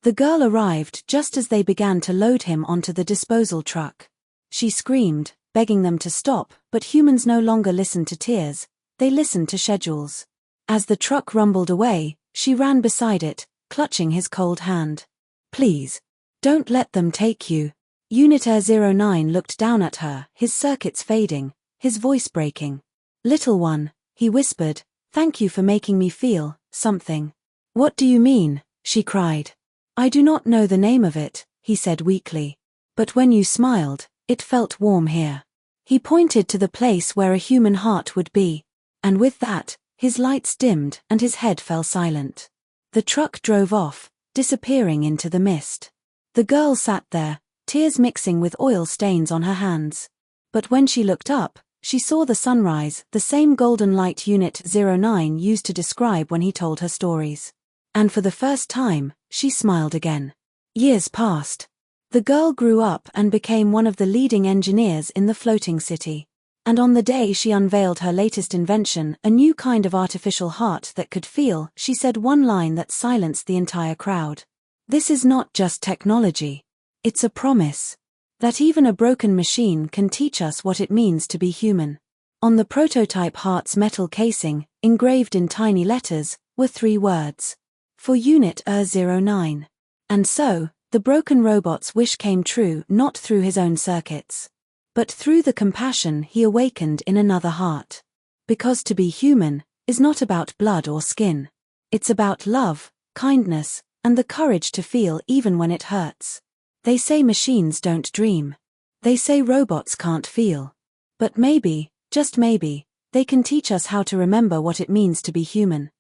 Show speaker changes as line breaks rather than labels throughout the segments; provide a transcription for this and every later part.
The girl arrived just as they began to load him onto the disposal truck. She screamed, begging them to stop, but humans no longer listened to tears, they listened to schedules. As the truck rumbled away, she ran beside it, clutching his cold hand. "Please. Don't let them take you." Unit Air 09 looked down at her, his circuits fading, his voice breaking. "Little one," he whispered, "thank you for making me feel something." "What do you mean?" she cried. "I do not know the name of it," he said weakly. "But when you smiled, it felt warm here." He pointed to the place where a human heart would be. And with that, his lights dimmed and his head fell silent. The truck drove off, disappearing into the mist. The girl sat there, tears mixing with oil stains on her hands. But when she looked up, she saw the sunrise, the same golden light Unit 09 used to describe when he told her stories. And for the first time, she smiled again. Years passed. The girl grew up and became one of the leading engineers in the floating city. And on the day she unveiled her latest invention, a new kind of artificial heart that could feel, she said one line that silenced the entire crowd. "This is not just technology. It's a promise. That even a broken machine can teach us what it means to be human." On the prototype heart's metal casing, engraved in tiny letters, were 3 words. "For Unit Air 09. And so, the broken robot's wish came true not through his own circuits, but through the compassion he awakened in another heart. Because to be human is not about blood or skin. It's about love, kindness, and the courage to feel even when it hurts. They say machines don't dream. They say robots can't feel. But maybe, just maybe, they can teach us how to remember what it means to be human."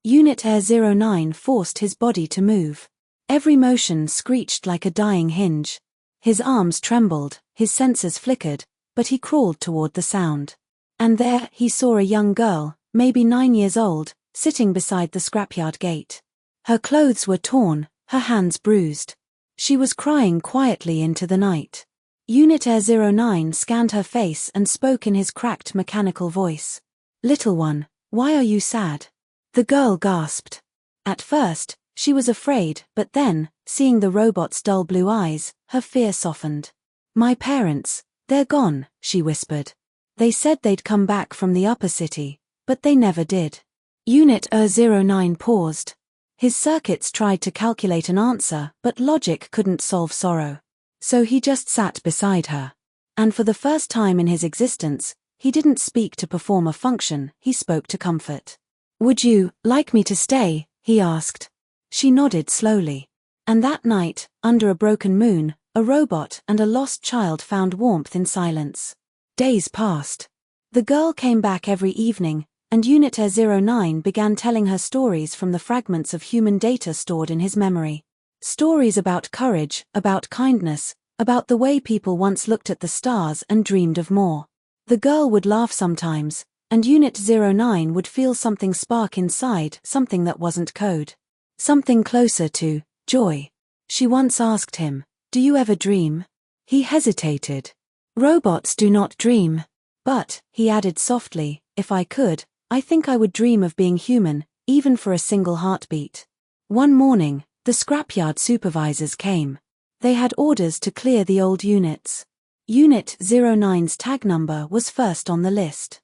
Unit Air 09 forced his body to move. Every motion screeched like a dying hinge. His arms trembled, his senses flickered, but he crawled toward the sound. And there he saw a young girl, maybe 9 years old, sitting beside the scrapyard gate. Her clothes were torn, her hands bruised. She was crying quietly into the night. Unit Air 09 scanned her face and spoke in his cracked mechanical voice. "Little one, why are you sad?" The girl gasped. At first, she was afraid, but then, seeing the robot's dull blue eyes, her fear softened. "My parents, they're gone," she whispered. "They said they'd come back from the upper city, but they never did." Unit Air 09 paused. His circuits tried to calculate an answer, but logic couldn't solve sorrow. So he just sat beside her. And for the first time in his existence, he didn't speak to perform a function, he spoke to comfort. "Would you like me to stay?" he asked. She nodded slowly. And that night, under a broken moon, a robot and a lost child found warmth in silence. Days passed. The girl came back every evening, and Unit Air 09 began telling her stories from the fragments of human data stored in his memory. Stories about courage, about kindness, about the way people once looked at the stars and dreamed of more. The girl would laugh sometimes, and Unit 09 would feel something spark inside, something that wasn't code. Something closer to joy. She once asked him, "Do you ever dream?" He hesitated. "Robots do not dream. But," he added softly, "if I could, I think I would dream of being human, even for a single heartbeat." One morning, the scrapyard supervisors came. They had orders to clear the old units. Unit 09's tag number was first on the list.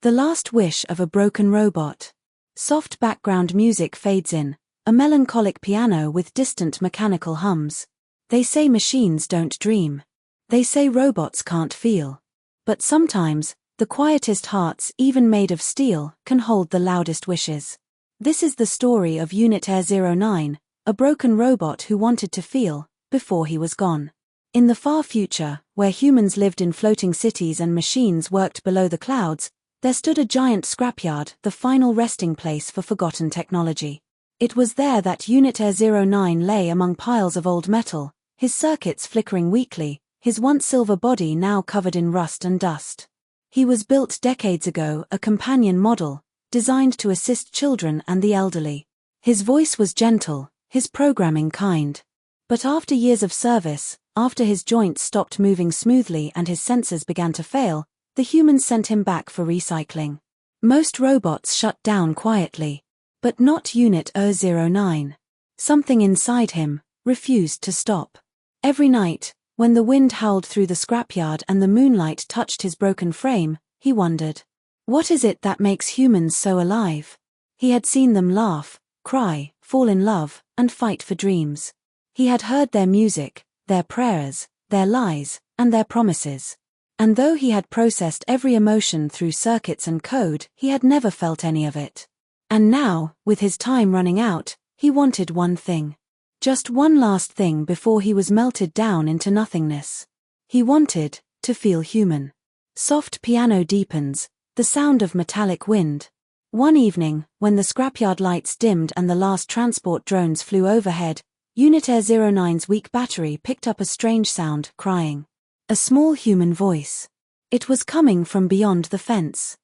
The last wish of a broken robot. Soft background music fades in, a melancholic piano with distant mechanical hums. They say machines don't dream. They say robots can't feel. But sometimes, the quietest hearts, even made of steel, can hold the loudest wishes. This is the story of Unit Air 09, a broken robot who wanted to feel, before he was gone. In the far future, where humans lived in floating cities and machines worked below the clouds, there stood a giant scrapyard, the final resting place for forgotten technology. It was there that Unit Air 09 lay among piles of old metal, his circuits flickering weakly, his once silver body now covered in rust and dust. He was built decades ago, a companion model, designed to assist children and the elderly. His voice was gentle, his programming kind. But after years of service, after his joints stopped moving smoothly and his sensors began to fail, the humans sent him back for recycling. Most robots shut down quietly. But not Unit 09. Something inside him, refused to stop. Every night, when the wind howled through the scrapyard and the moonlight touched his broken frame, he wondered, what is it that makes humans so alive? He had seen them laugh, cry, fall in love, and fight for dreams. He had heard their music, their prayers, their lies, and their promises. And though he had processed every emotion through circuits and code, he had never felt any of it. And now, with his time running out, he wanted one thing. Just one last thing before he was melted down into nothingness. He wanted to feel human. Soft piano deepens, the sound of metallic wind. One evening, when the scrapyard lights dimmed and the last transport drones flew overhead, Unit Air 09's weak battery picked up a strange sound, crying. A small human voice. It was coming from beyond the fence.